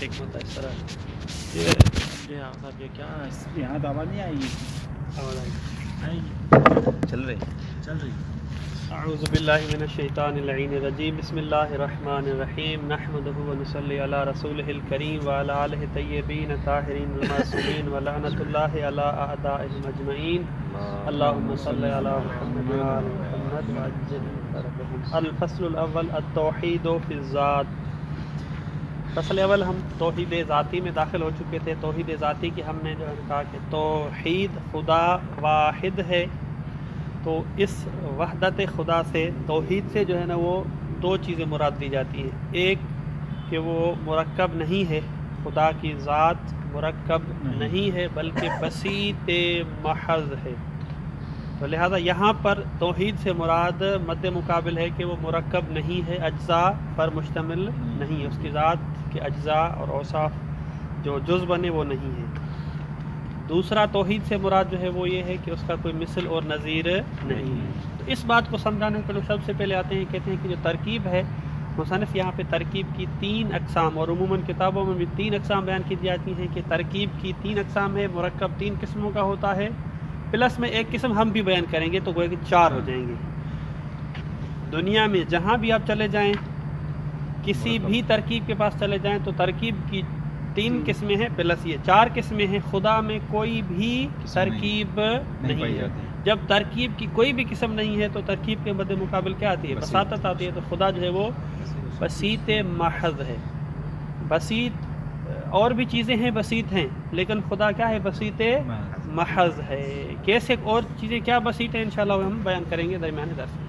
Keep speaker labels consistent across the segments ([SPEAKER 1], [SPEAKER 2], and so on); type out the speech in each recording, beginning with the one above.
[SPEAKER 1] ٹھیک ہوتا ہے اس طرح جی ہاں صاحب یہ کیا
[SPEAKER 2] یہاں تو آواز نہیں آئی
[SPEAKER 1] آواز آئی
[SPEAKER 2] چل رہی
[SPEAKER 1] اعوذ باللہ من الشیطان اللعین الرجیم بسم اللہ الرحمن الرحیم نحمدہ ونصلی علی رسولہ الکریم وعلی آلہ طیبین طاہرین المعصومین ولعنۃ اللہ علی اعدائهم اجمعین اللہم صلی علی محمد وعلی محمد وعجل فرجهم الفصل الاول التوحید فی الذات فصل اول ہم توحید ذاتی میں داخل ہو چکے تھے. توحید ذاتی کی ہم نے جو ہے کہا کہ توحید خدا واحد ہے. تو اس وحدت خدا سے توحید سے جو ہے نا وہ دو چیزیں مراد دی جاتی ہیں. ایک کہ وہ مرکب نہیں ہے, خدا کی ذات مرکب نہیں ہے بلکہ بسیط محض ہے. تو لہذا یہاں پر توحید سے مراد مد مقابل ہے کہ وہ مرکب نہیں ہے, اجزاء پر مشتمل نہیں ہے, اس کی ذات کے اجزاء اور اوصاف جو جز بنے وہ نہیں ہے. دوسرا توحید سے مراد جو ہے وہ یہ ہے کہ اس کا کوئی مثل اور نظیر نہیں ہے. تو اس بات کو سمجھانے کے لیے سب سے پہلے آتے ہیں, کہتے ہیں کہ جو ترکیب ہے, مصنف یہاں پہ ترکیب کی 3 اقسام, اور عموماً کتابوں میں بھی 3 اقسام بیان کی جاتی ہیں کہ ترکیب کی 3 اقسام ہے, مرکب 3 قسموں کا ہوتا ہے, پلس میں ایک قسم ہم بھی بیان کریں گے تو گویا کہ 4 ہو جائیں گے. دنیا میں جہاں بھی آپ چلے جائیں, کسی بھی ترکیب کے پاس چلے جائیں تو ترکیب کی 3 قسمیں ہیں, پلس یہ 4 قسمیں ہیں. خدا میں کوئی بھی ترکیب نہیں ہے. جب ترکیب کی کوئی بھی قسم نہیں ہے تو ترکیب کے مد مقابل کیا آتی ہے؟ بساطت آتی ہے. تو خدا جو ہے وہ بسیط محض ہے. بسیط اور بھی چیزیں ہیں بسیط ہیں, لیکن خدا کیا ہے؟ بسیط محض ہے. کیسے اور چیزیں کیا بسیط ہیں انشاءاللہ ہم بیان کریں گے درمیان درس میں.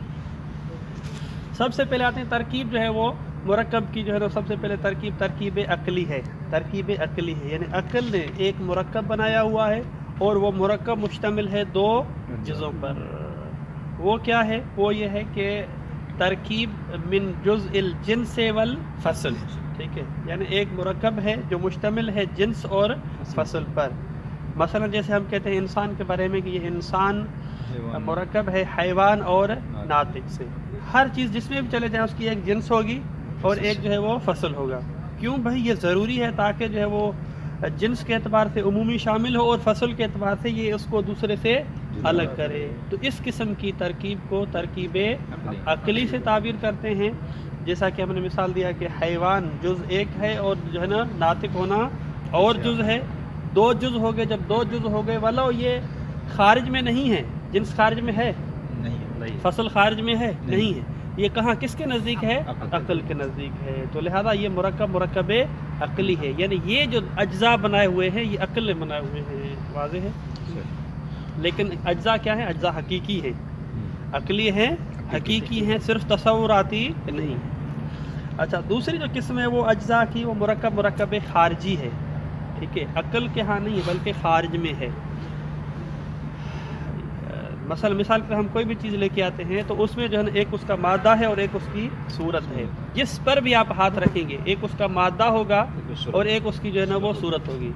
[SPEAKER 1] سب سے پہلے آتے ہیں ترکیب جو ہے وہ مرکب کی جو ہے سب سے پہلے ترکیب عقلی ہے. ترکیب عقلی ہے یعنی عقل نے ایک مرکب بنایا ہوا ہے اور وہ مرکب مشتمل ہے 2 جزوں پر. وہ کیا ہے؟ وہ یہ ہے کہ ترکیب من جزء الجنس والفصل. ٹھیک ہے, یعنی ایک مرکب ہے جو مشتمل ہے جنس اور فصل پر. مثلا جیسے ہم کہتے ہیں انسان کے بارے میں کہ یہ انسان مرکب ہے حیوان اور ناطق سے. ہر چیز جس میں بھی چلے جائیں اس کی ایک جنس ہوگی اور ایک جو ہے وہ فصل ہوگا. کیوں بھائی؟ یہ ضروری ہے تاکہ جو ہے وہ جنس کے اعتبار سے عمومی شامل ہو اور فصل کے اعتبار سے یہ اس کو دوسرے سے الگ کرے. تو اس قسم کی ترکیب کو ترکیب عقلی سے تعبیر کرتے ہیں. جیسا کہ ہم نے مثال دیا کہ حیوان جز ایک ہے اور جو ہے نا ناطق ہونا اور جز ہے. 2 جز ہو گئے. جب 2 جز ہو گئے ولو یہ خارج میں نہیں ہے, جنس خارج میں ہے نہیں, فصل خارج میں ہے نہیں ہے, یہ کہاں کس کے نزدیک ہے؟ عقل کے نزدیک ہے. تو لہذا یہ مرکب عقلی ہے, یعنی یہ جو اجزاء بنائے ہوئے ہیں یہ عقل نے بنائے ہوئے ہیں. واضح ہے؟ لیکن اجزاء کیا ہیں؟ اجزاء حقیقی ہیں, عقلی ہیں, حقیقی ہیں, صرف تصوراتی نہیں. اچھا, دوسری جو قسم ہے وہ اجزاء کی وہ مرکب خارجی ہے. ٹھیک ہے, عقل کے ہاں نہیں بلکہ خارج میں ہے. مثال پر ہم کوئی بھی چیز لے کے آتے ہیں تو اس میں جو ہے نا ایک اس کا مادہ ہے اور ایک اس کی صورت ہے. جس پر بھی آپ ہاتھ رکھیں گے ایک اس کا مادہ ہوگا اور ایک اس کی جو ہے نا وہ صورت ہوگی.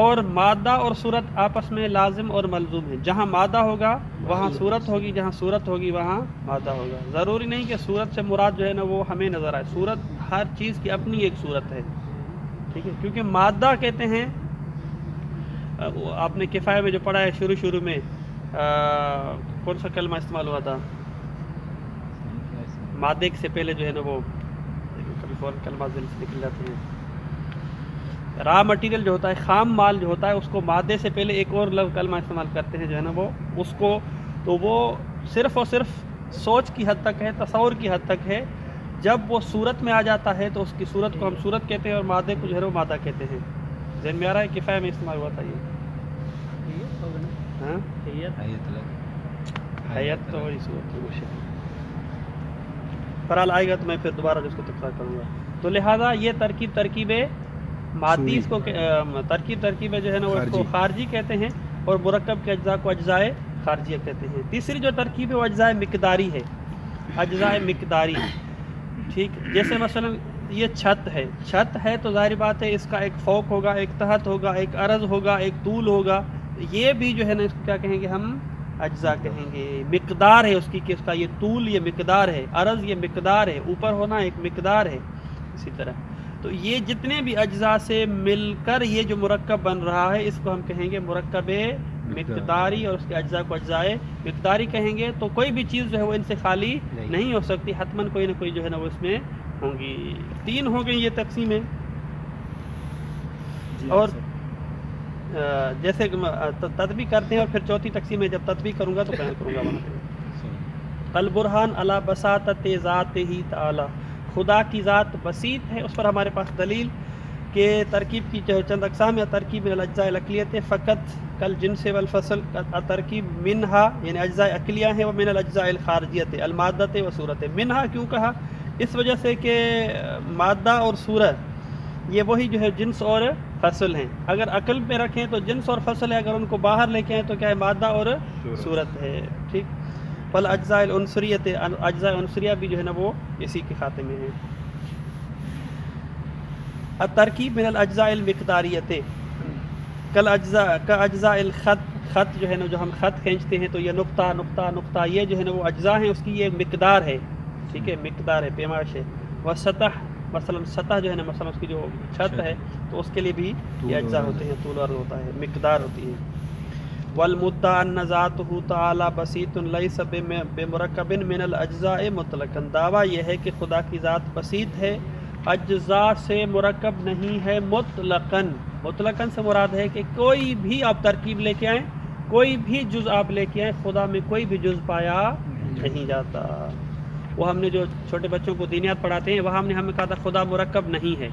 [SPEAKER 1] اور مادہ اور صورت آپس میں لازم اور ملزوم ہے. جہاں مادہ ہوگا وہاں صورت ہوگی, جہاں صورت ہوگی وہاں مادہ ہوگا. ضروری نہیں کہ صورت سے مراد جو ہے نا وہ ہمیں نظر آئے. صورت ہر چیز کی اپنی ایک صورت ہے. ٹھیک ہے, کیونکہ مادہ کہتے ہیں, آپ نے کفایہ میں جو پڑھا ہے شروع میں کون سا کلمہ استعمال ہوا تھا؟ مادے سے پہلے جو ہے نا وہ کبھی فوراً کلمہ ذہن سے نکل جاتے ہیں. را مٹیریل جو ہوتا ہے, خام مال جو ہوتا ہے, اس کو مادے سے پہلے ایک اور لفظ کلمہ استعمال کرتے ہیں جو ہے نا وہ اس کو, تو وہ صرف اور صرف سوچ کی حد تک ہے, تصور کی حد تک ہے. جب وہ صورت میں آ جاتا ہے تو اس کی صورت کو ہم صورت کہتے ہیں اور مادے کو جو ہے وہ مادہ کہتے ہیں. ذہن میں آ رہا ہے؟ کفایہ میں استعمال ہوا تھا یہ. حیات تو وہی صورت ہے. فرال آئے گا تو میں پھر دوبارہ اس کو تکرار کروں گا. تو لہٰذا یہ ترکیب مادی, اس کو ترکیب جو ہے نا وہ اس کو خارجی کہتے ہیں اور مرکب کے اجزاء کو اجزاء خارجیہ کہتے ہیں. تیسری جو ترکیب ہے وہ اجزاء مقداری ہے. اجزاء مقداری, ٹھیک, جیسے مثلا یہ چھت ہے تو ظاہر بات ہے اس کا ایک فوق ہوگا, ایک تحت ہوگا, ایک عرض ہوگا, ایک طول ہوگا. یہ بھی جو ہے نا اس کو کیا کہیں گے ہم؟ اجزاء کہیں گے. مقدار ہے اس کی کہ اس کا یہ طول یہ مقدار ہے, عرض یہ مقدار ہے, اوپر ہونا ایک مقدار ہے. اسی طرح تو یہ جتنے بھی اجزاء سے مل کر یہ جو مرکب بن رہا ہے اس کو ہم کہیں گے مرکب مقداری، اور اس کے اجزاء کو اجزاء مقداری کہیں گے. تو کوئی بھی چیز جو ہے وہ ان سے خالی نہیں ہو سکتی، حتماً کوئی نہ کوئی جو ہے نا وہ اس میں ہوں گی. 3 ہو گئی یہ تقسیمیں. اور جیسے تطبیق کرتے ہیں اور پھر چوتھی تقسیم میں جب تطبیق کروں گا تو بیان کروں گا وہاں پہ. البرہان علی بساطت ذاتہ تعالی، خدا کی ذات بسیط ہے، اس پر ہمارے پاس دلیل کہ ترکیب کی چند اقسام ہے. ترکیب من الاجزاء الاکلیت فقط کل جنس والفصل، ترکیب منہا یعنی اجزاء اکلیہ ہیں، و من الاجزاء الخارجیت المادت و صورت. منہا کیوں کہا؟ اس وجہ سے کہ مادہ اور صورت یہ وہی جو ہے جنس اور فصل ہیں. اگر عقل پہ رکھیں تو جنس اور فصل ہے، اگر ان کو باہر لے کے آئیں تو کیا ہے؟ مادہ اور صورت ہے. ٹھیک. فل اجزاء العنصریت، اجزاء عنصریہ بھی جو ہے نا وہ اسی کے خاتے میں ہیں. الترکیب من الاجزاء المقداریت کل اجزاء کا اجزاء الخط، خط جو ہے نا جو ہم خط کھینچتے ہیں تو یہ نقطہ نقطہ نقطہ یہ جو ہے نا وہ اجزاء ہیں، اس کی یہ مقدار ہے. ٹھیک ہے، مقدار ہے، پیمائش ہے. وہ سطح، مثلا سطح جو ہے نا مثلا اس کی جو چھت ہے تو اس کے لیے بھی یہ اجزاء ہوتے ہیں، طول عرض ہوتا ہے، مقدار ہوتی ہے. والمدعى ان ذاتہ تعالی بسیط لیس بمرکب من الاجزاء مطلقا، دعویٰ یہ ہے کہ خدا کی ذات بسیط ہے، اجزاء سے مرکب نہیں ہے مطلقاً. مطلقاً سے مراد ہے کہ کوئی بھی آپ ترکیب لے کے آئیں، کوئی بھی جز آپ لے کے آئیں، خدا میں کوئی بھی جز پایا نہیں جاتا. وہ ہم نے جو چھوٹے بچوں کو دینیات پڑھاتے ہیں وہاں ہمیں کہا تھا خدا مرکب نہیں ہے.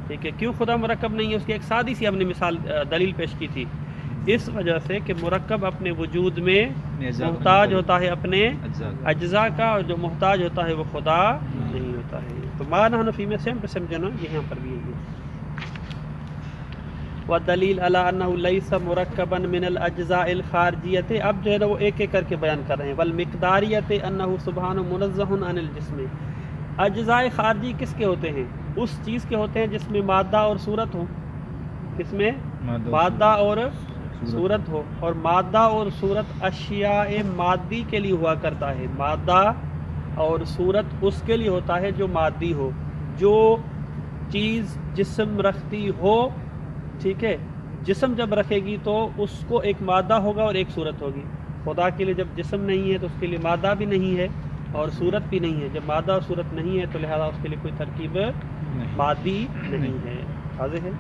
[SPEAKER 1] ٹھیک ہے، کیوں خدا مرکب نہیں ہے؟ اس کی ایک سادی سی ہم نے مثال دلیل پیش کی تھی. اس وجہ سے کہ مرکب اپنے وجود میں محتاج ہوتا ہے اپنے اجزاء کا، اور جو محتاج ہوتا ہے وہ خدا نہیں ہوتا ہے. تو معنی حنفی میں سیم پہ سمجھنا یہاں پر بھی ہے. والدلیل علی انہ لیس مرکبا من الاجزاء الخارجیت، اب جو ہے نا وہ ایک ایک کر کے بیان کر رہے ہیں. والمقداریت انہ سبحانہ منزہ عن الجسم، اجزاء خارجی کس کے ہوتے ہیں؟ اس چیز کے ہوتے ہیں جس میں مادہ اور صورت ہو. کس میں؟ مادہ اور صورت ہو. اور مادہ اور صورت اشیاء مادی کے لیے ہوا کرتا ہے. مادہ اور صورت اس کے لیے ہوتا ہے جو مادی ہو، جو چیز جسم رکھتی ہو. ٹھیک ہے، جسم جب رکھے گی تو اس کو ایک مادہ ہوگا اور ایک صورت ہوگی. خدا کے لیے جب جسم نہیں ہے تو اس کے لیے مادہ بھی نہیں ہے اور صورت بھی نہیں ہے. جب مادہ اور صورت نہیں ہے تو لہذا اس کے لیے کوئی ترکیب مادی نہیں ہے. واضح ہے؟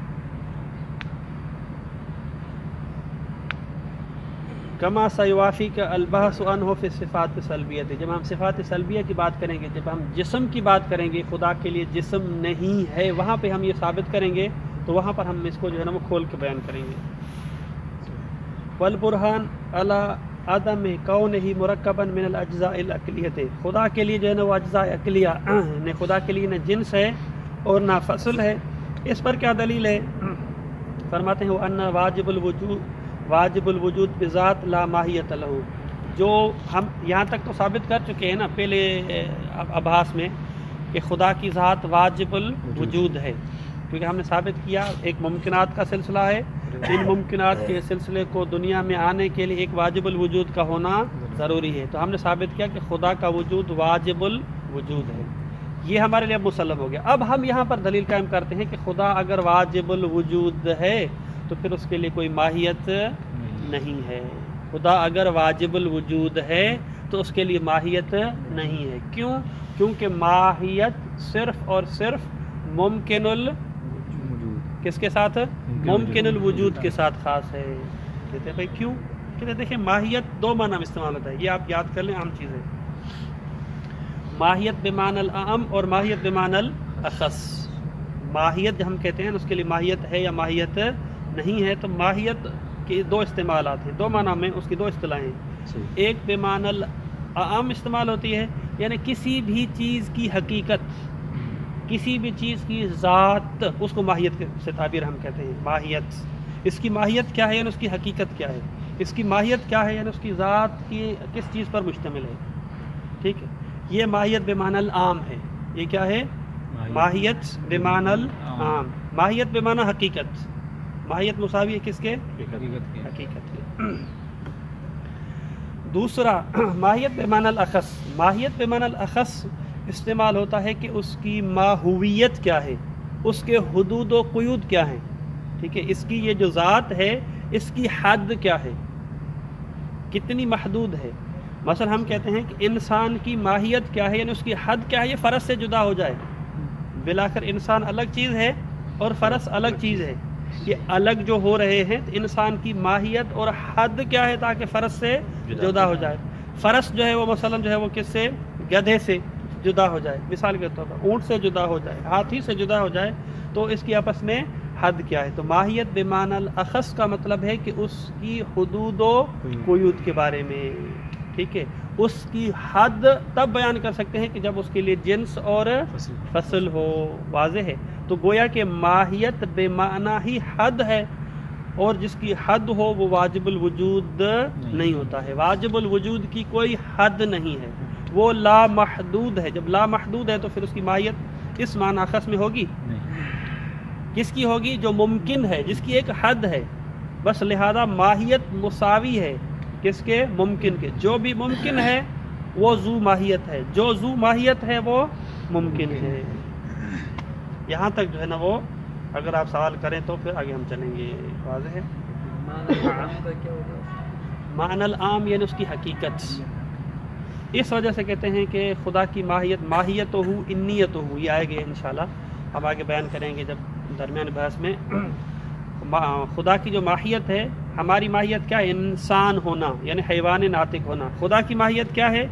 [SPEAKER 1] کما سیوافی کا البحث عنہ فی صفات سلبیہ، جب ہم صفات سلبیہ کی بات کریں گے، جب ہم جسم کی بات کریں گے، خدا کے لیے جسم نہیں ہے، وہاں پہ ہم یہ ثابت کریں گے تو وہاں پر ہم اس کو جو ہے نا وہ کھول کے بیان کریں گے. والبرہان علی عدم کونہ مرکبا من الاجزاء الاکلیۃ، خدا کے لیے جو ہے نا وہ اجزاء اکلیہ نے، خدا کے لیے نہ جنس ہے اور نہ فصل ہے. اس پر کیا دلیل ہے؟ فرماتے ہیں وان واجب الوجود بذات لا ماہیت لہ، جو ہم یہاں تک تو ثابت کر چکے ہیں نا پہلے ابحاث میں کہ خدا کی ذات واجب الوجود ہے، کیونکہ ہم نے ثابت کیا ایک ممکنات کا سلسلہ ہے. ان ممکنات کے سلسلے کو دنیا میں آنے کے لیے ایک واجب الوجود کا ہونا ضروری ہے. تو ہم نے ثابت کیا کہ خدا کا وجود واجب الوجود ہے. یہ ہمارے لیے مسلم ہو گیا. اب ہم یہاں پر دلیل قائم کرتے ہیں کہ خدا اگر واجب الوجود ہے تو پھر اس کے لیے کوئی ماہیت نہیں ہے. خدا اگر واجب الوجود ہے تو اس کے لیے ماہیت نہیں ہے. کیوں؟ کیونکہ ماہیت صرف اور صرف ممکن کس کے ساتھ؟ ممکن الوجود کے ساتھ خاص ہے. کہتے ہیں بھائی کیوں؟ کہتے ہیں دیکھیں ماہیت دو معنی میں استعمال ہوتا ہے، یہ آپ یاد کر لیں، عام چیز ہے. ماہیت بمعنی العام اور ماہیت بمعنی الاخص. ماہیت ہم کہتے ہیں اس کے لیے ماہیت ہے یا ماہیت نہیں ہے. تو ماہیت کے دو استعمالات ہیں، دو معنی میں اس کی دو اصطلاحیں ہیں. ایک بمعنی العام استعمال ہوتی ہے، یعنی کسی بھی چیز کی حقیقت، کسی بھی چیز کی ذات، اس کو ماہیت سے تعبیر ہم کہتے ہیں. ماہیت، اس کی ماہیت کیا ہے یعنی اس کی حقیقت کیا ہے، اس کی ماہیت کیا ہے یعنی اس کی ذات کی کس چیز پر مشتمل ہے. ٹھیک ہے، یہ ماہیت بمعنی العام ہے. یہ کیا ہے؟ ماہیت بمعنی العام. ماہیت بمعنی حقیقت، ماہیت مساوی ہے کس کے؟ حقیقت کے. دوسرا ماہیت بمعنی الاخص. ماہیت بمعنی الاخص استعمال ہوتا ہے کہ اس کی ماہویت کیا ہے، اس کے حدود و قیود کیا ہیں، ٹھیک ہے، اس کی یہ جو ذات ہے اس کی حد کیا ہے، کتنی محدود ہے۔ مثلا ہم کہتے ہیں کہ انسان کی ماہیت کیا ہے، یعنی اس کی حد کیا ہے، یہ فرض سے جدا ہو جائے۔ بلاخر انسان الگ چیز ہے اور فرض الگ چیز ہے، یہ الگ جو ہو رہے ہیں تو انسان کی ماہیت اور حد کیا ہے تاکہ فرض سے جدا ہو جائے۔ فرض جو ہے وہ مثلا جو ہے وہ کس سے، گدھے سے جدا ہو جائے، مثال کے طور پر اونٹ سے جدا ہو جائے، ہاتھی سے جدا ہو جائے، تو اس کی آپس میں حد کیا ہے۔ تو ماہیت بمعنی الاخص کا مطلب ہے کہ اس کی حدود و قیود کے بارے میں، ٹھیک ہے، اس کی حد تب بیان کر سکتے ہیں کہ جب اس کے لیے جنس اور فصل ہو، واضح ہے۔ تو گویا کہ ماہیت بے معنی ہی حد ہے، اور جس کی حد ہو وہ واجب الوجود نہیں ہوتا ہے، واجب الوجود کی کوئی حد نہیں ہے، وہ لا محدود ہے۔ جب لا محدود ہے تو پھر اس کی ماہیت اس معنی خاص میں ہوگی، کس کی ہوگی، جو ممکن ہے، جس کی ایک حد ہے، بس لہذا ماہیت مساوی ہے کس کے، ممکن کے۔ جو بھی ممکن ہے وہ ذو ماہیت ہے، جو ذو ماہیت ہے وہ ممکن ہے۔ یہاں تک جو ہے نا وہ اگر آپ سوال کریں تو پھر آگے ہم چلیں گے، واضح ہے۔ معنی العام یعنی اس کی حقیقت، اس وجہ سے کہتے ہیں کہ خدا کی ماہیت ہو، انیت ہو، یہ آئے گے انشاءاللہ، اب آگے بیان کریں گے جب درمیان بحث میں۔ خدا کی جو ماہیت ہے، ہماری ماہیت کیا ہے، انسان ہونا یعنی حیوان ناطق ہونا۔ خدا کی ماہیت کیا ہے،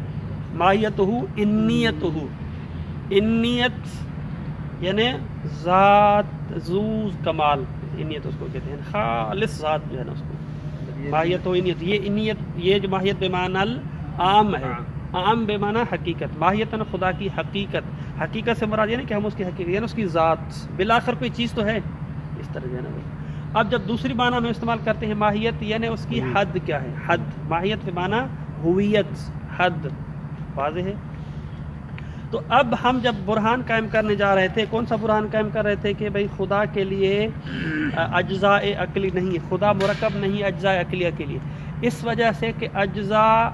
[SPEAKER 1] ماہیت ہو انیت ہو، انیت یعنی ذات ذو کمال، انیت اس کو کہتے ہیں، خالص ذات جو ہے نا اس کو ماہیت و انیت۔ یہ انیت، یہ جو ماہیت بے معنی العام ہے، عام بے معنی حقیقت، ماہیت ہے خدا کی حقیقت۔ حقیقت سے مراد یہ نہیں کہ ہم اس کی حقیقت یعنی اس کی ذات، بلاخر کوئی چیز تو ہے، اس طرح جو ہے نا۔ اب جب دوسری معنی میں استعمال کرتے ہیں ماہیت یعنی اس کی حد کیا ہے، حد، ماہیت بے معنی ہویت، حد، واضح ہے۔ تو اب ہم جب برہان قائم کرنے جا رہے تھے، کون سا برہان قائم کر رہے تھے کہ بھئی خدا کے لیے اجزاء عقلی نہیں ہے، خدا مرکب نہیں اجزاء عقلیہ کے لیے، اس وجہ سے کہ اجزاء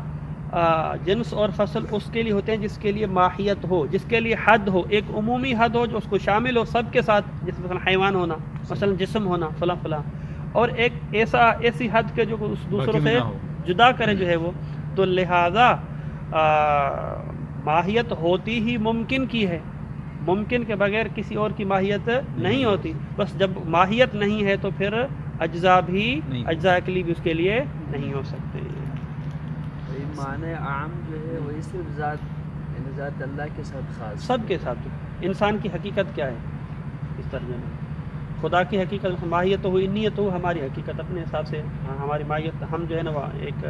[SPEAKER 1] جنس اور فصل اس کے لیے ہوتے ہیں جس کے لیے ماہیت ہو، جس کے لیے حد ہو، ایک عمومی حد ہو جو اس کو شامل ہو سب کے ساتھ، جس مثلا حیوان ہونا، مثلا جسم ہونا فلاں فلاں، اور ایک ایسی حد کے جو اس دوسروں سے جدا کرے جو ہے وہ، تو لہذا ماہیت ہوتی ہی ممکن کی ہے، ممکن کے بغیر کسی اور کی ماہیت نہیں ہوتی۔ بس جب ماہیت نہیں ہے تو پھر اجزاء بھی، اجزاء عقلی بھی اس کے لیے نہیں ہو سکتے۔
[SPEAKER 3] معنی عام جو ہے وہی صرف ذات، یعنی ذات اللہ کے ساتھ خاص،
[SPEAKER 1] سب کے ساتھ۔ انسان کی حقیقت کیا ہے اس ترجمے میں، خدا کی حقیقت ماہیت ہو انیت ہو، ہماری حقیقت اپنے حساب سے ہماری ماہیت، ہم جو ہے نا وہ ایک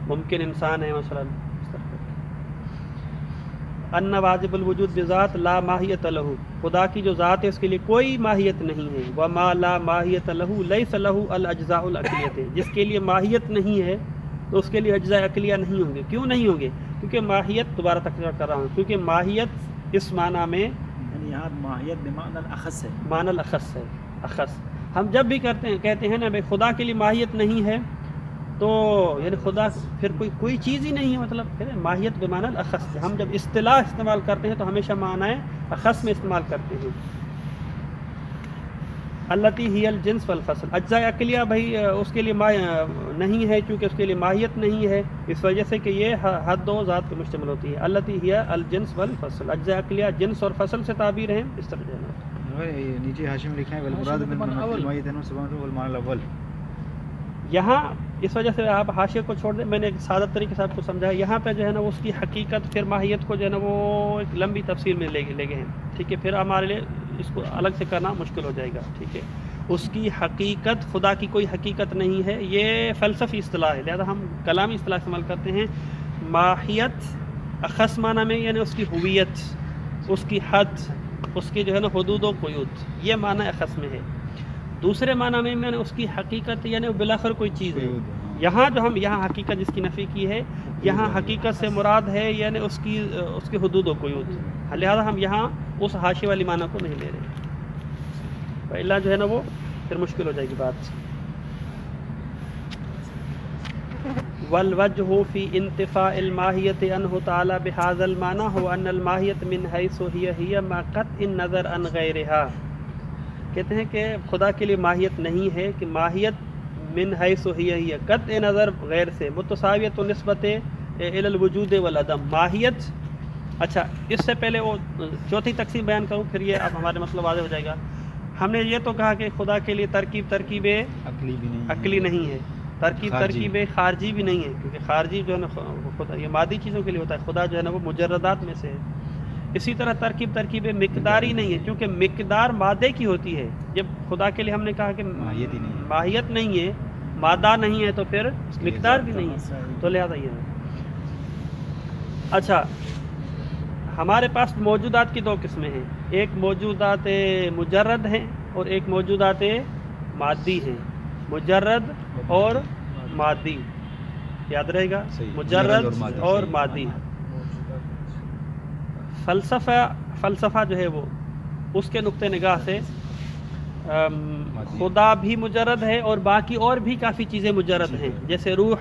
[SPEAKER 1] ممکن انسان ہے مثلا، ان واجب الوجود بذات لا ماہیت لہ، خدا کی جو ذات ہے اس کے لیے کوئی ماہیت نہیں ہے، وما لا ماہیت لہ لیس لہ الاجزاء العقلیۃ، جس کے لیے ماہیت نہیں ہے تو اس کے لیے اجزاء عقلیہ نہیں ہوں گے۔ کیوں نہیں ہوں گے؟ کیونکہ ماہیت، دوبارہ تکرار کر رہا ہوں، کیونکہ ماہیت اس معنی میں
[SPEAKER 2] یعنی یہاں ماہیت بمعنی الاخص ہے،
[SPEAKER 1] معنی الاخص ہے، اخص۔ ہم جب بھی کہتے ہیں نا بھائی خدا کے لیے ماہیت نہیں ہے تو یعنی خدا پھر کوئی چیز ہی نہیں ہے، مطلب پھر ماہیت بمعنی الاخص ہے۔ ہم جب اصطلاح استعمال کرتے ہیں تو ہمیشہ معنی اخص میں استعمال کرتے ہیں۔ التی ہی الجنس والفصل، اجزاء عقلیہ بھائی اس کے لیے نہیں ہے چونکہ اس کے لیے ماہیت نہیں ہے، اس وجہ سے کہ یہ حد و ذات پر مشتمل ہوتی ہے۔ التی ہی الجنس والفصل، اجزاء عقلیہ جنس اور فصل سے تعبیر ہیں، اس طرح جانا۔
[SPEAKER 2] نیچے حاشیے میں لکھا ہے والمراد بالماہیت والمعنی الاول۔
[SPEAKER 1] یہاں اس وجہ سے آپ حاشیے کو چھوڑ دیں، میں نے ایک سادہ طریقے سے آپ کو سمجھایا، یہاں پہ جو ہے نا اس کی حقیقت پھر ماہیت کو جو ہے نا وہ ایک لمبی تفصیل میں لے گئے ہیں، ٹھیک ہے، پھر ہمارے لیے اس کو الگ سے کرنا مشکل ہو جائے گا، ٹھیک ہے۔ اس کی حقیقت، خدا کی کوئی حقیقت نہیں ہے، یہ فلسفی اصطلاح ہے، لہذا ہم کلامی اصطلاح استعمال کرتے ہیں۔ ماہیت اخص معنی میں یعنی اس کی ہویت، اس کی حد، اس کی جو ہے نا حدود و قیود، یہ معنی اخص میں ہے۔ دوسرے معنی میں نے اس کی حقیقت یعنی بلاخر کوئی چیز ہے۔ یہاں جو ہم یہاں حقیقت جس کی نفی کی ہے، یہاں حقیقت سے مراد ہے یعنی اس کے حدود و قیود، لہذا ہم یہاں اس حاشیے والی معنی کو نہیں لے رہے، پہلا جو ہے نا وہ پھر مشکل ہو جائے گی بات۔ والوجہ فی انتفاء الماہیت عنہ تعالی بہذا المعنی هو ان الماہیت من حیث ہی ما قطع النظر عن غیرها، کہتے ہیں کہ خدا کے لیے ماہیت نہیں ہے کہ ماہیت من حیث ہی قطع نظر غیر سے متساویت و نسبت الی الوجود والعدم ماہیت. اچھا اس سے پہلے وہ چوتھی تقسیم بیان کروں پھر یہ اب ہمارے مسئلہ واضح ہو جائے گا. ہم نے یہ تو کہا کہ خدا کے لیے ترکیب عقلی نہیں ہے, ترکیب خارجی بھی نہیں ہے, کیونکہ خارجی جو ہے نا خدا یہ مادی چیزوں کے لیے ہوتا ہے, خدا جو ہے نا وہ مجردات میں سے ہے. اسی طرح ترکیب مقداری نہیں ہے, کیونکہ مقدار مادے کی ہوتی ہے. جب خدا کے لیے ہم نے کہا کہ ماہیت نہیں ہے, مادہ نہیں ہے, تو پھر مقدار بھی نہیں ہے, تو لہذا یہ ہے. اچھا ہمارے پاس موجودات کی دو قسمیں ہیں, ایک موجودات مجرد ہیں اور ایک موجودات مادی ہیں. مجرد اور مادی یاد رہے گا, مجرد اور مادی. فلسفہ جو ہے وہ اس کے نقطہ نگاہ سے خدا بھی مجرد ہے اور باقی اور بھی کافی چیزیں مجرد ہیں, جیسے روح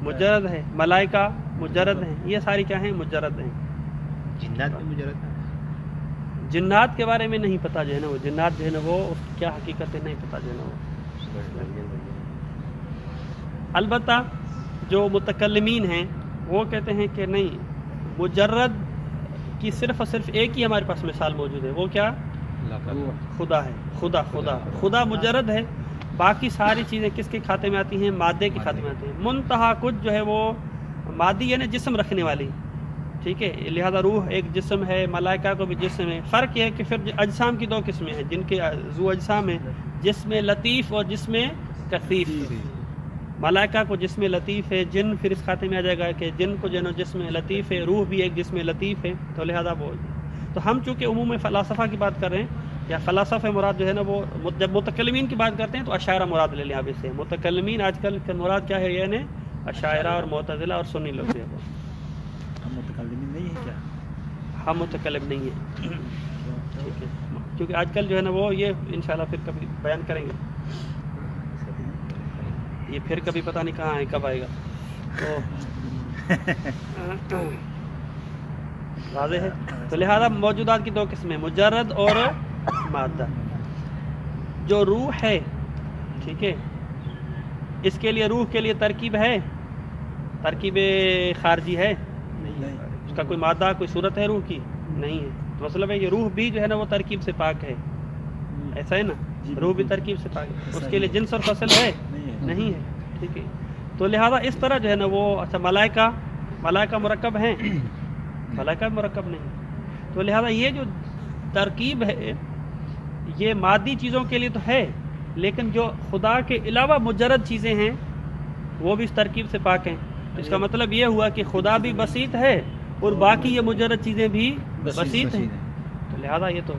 [SPEAKER 1] مجرد ہے, ملائکہ مجرد ہیں, یہ ساری کیا ہیں مجرد ہیں.
[SPEAKER 2] جنات بھی مجرد ہیں.
[SPEAKER 1] جنات کے بارے میں نہیں پتہ جو ہے نا, وہ جنات جو ہے نا وہ کیا حقیقت ہے نہیں پتہ جو ہے نا وہ. البتہ جو متکلمین ہیں وہ کہتے ہیں کہ نہیں, مجرد کی صرف اور صرف ایک ہی ہمارے پاس مثال موجود ہے, وہ کیا خدا ہے. خدا مجرد ہے, باقی ساری چیزیں کس کے کھاتے میں آتی ہیں, مادے کے کھاتے میں آتی ہیں. منتہا کچھ جو ہے وہ مادی یعنی جسم رکھنے والی, ٹھیک ہے, لہذا روح ایک جسم ہے, ملائکہ کو بھی جسم ہے. فرق یہ ہے کہ پھر اجسام کی دو قسمیں ہیں جن کے ذو اجسام ہیں, جسم لطیف اور جسم کثیف. ملائکہ کو جسم لطیف ہے, جن پھر اس کھاتے میں آ جائے گا کہ جن کو جو ہے جسم لطیف ہے, روح بھی ایک جسم لطیف ہے, تو لہذا بول. تو ہم چونکہ عموم فلاسفہ کی بات کر رہے ہیں, یا فلاسفہ مراد جو ہے نا وہ جب متکلمین کی بات کرتے ہیں تو اشاعرہ مراد لے لیں آپ اس سے. متکلمین آج کل کا مراد کیا ہے, یعنی اشاعرہ اور معتزلہ اور سنی لوگ جو ہے وہ.
[SPEAKER 2] ہم متکلمین نہیں ہیں کیا؟
[SPEAKER 1] ہم متکلم نہیں ہیں, ٹھیک ہے, کیونکہ آج کل جو ہے نا وہ یہ انشاءاللہ پھر کبھی بیان کریں گے, یہ پھر کبھی پتہ نہیں کہاں ہے کب آئے گا. تو واضح ہے. تو لہذا موجودات کی دو قسمیں, مجرد اور مادہ. جو روح ہے, ٹھیک ہے, اس کے لیے روح کے لیے ترکیب ہے, ترکیب خارجی ہے, اس کا کوئی مادہ کوئی صورت ہے روح کی نہیں ہے. تو مطلب ہے یہ روح بھی جو ہے نا وہ ترکیب سے پاک ہے, ایسا ہے نا, روح بھی ترکیب سے پاک ہے, اس کے لیے جنس اور فصل ہے نہیں ہے, ٹھیک ہے. تو لہذا اس طرح جو ہے نا وہ, اچھا ملائکہ مرکب ہیں, ملائکہ مرکب نہیں. تو لہذا یہ جو ترکیب ہے یہ مادی چیزوں کے لیے تو ہے, لیکن جو خدا کے علاوہ مجرد چیزیں ہیں وہ بھی اس ترکیب سے پاک ہیں. اس کا مطلب یہ ہوا کہ خدا بھی بسیط ہے اور باقی یہ مجرد چیزیں بھی بسیط ہیں. تو لہذا یہ تو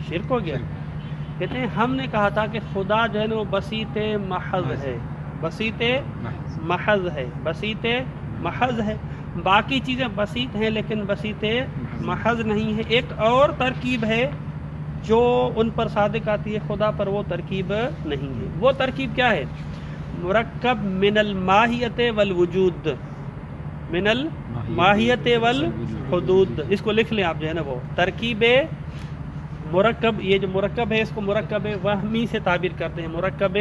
[SPEAKER 1] شرک ہو گیا. کہتے ہیں ہم نے کہا تھا کہ خدا جو ہے نا وہ بسیط محض ہے, بسیط محض ہے, بسیط محض ہے. باقی چیزیں بسیط ہیں لیکن بسیط محض نہیں ہے. ایک اور ترکیب ہے جو ان پر صادق آتی ہے, خدا پر وہ ترکیب نہیں ہے. وہ ترکیب کیا ہے, مرکب من الماہیت والوجود, من الماہیت والحدود. اس کو لکھ لیں آپ جو ہے نا وہ ترکیب مرکب. یہ جو مرکب ہے اس کو مرکب وہمی سے تعبیر کرتے ہیں. مرکب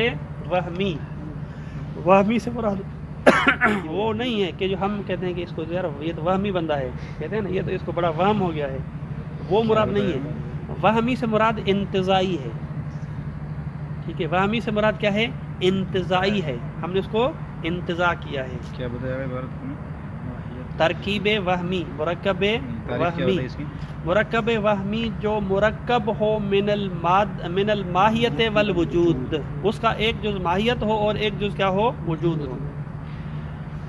[SPEAKER 1] وہمی سے مراد وہ نہیں ہے کہ جو ہم کہتے ہیں کہ اس کو یار یہ تو وہمی بندہ ہے, کہتے ہیں نا یہ تو اس کو بڑا وہم ہو گیا ہے, وہ مراد نہیں ہے. وہمی سے مراد انتزاعی ہے, ٹھیک ہے. وہمی سے مراد کیا ہے, انتزاعی ہے, ہم نے اس کو انتزاع کیا ہے.
[SPEAKER 2] کیا بتایا عبارت میں؟
[SPEAKER 1] ترکیب وہمی, مرکب وہمی. مرکب وہمی جو مرکب ہو من الماہیت والوجود, اس کا ایک جز ماہیت ہو اور ایک جز کیا ہو, وجود ہو,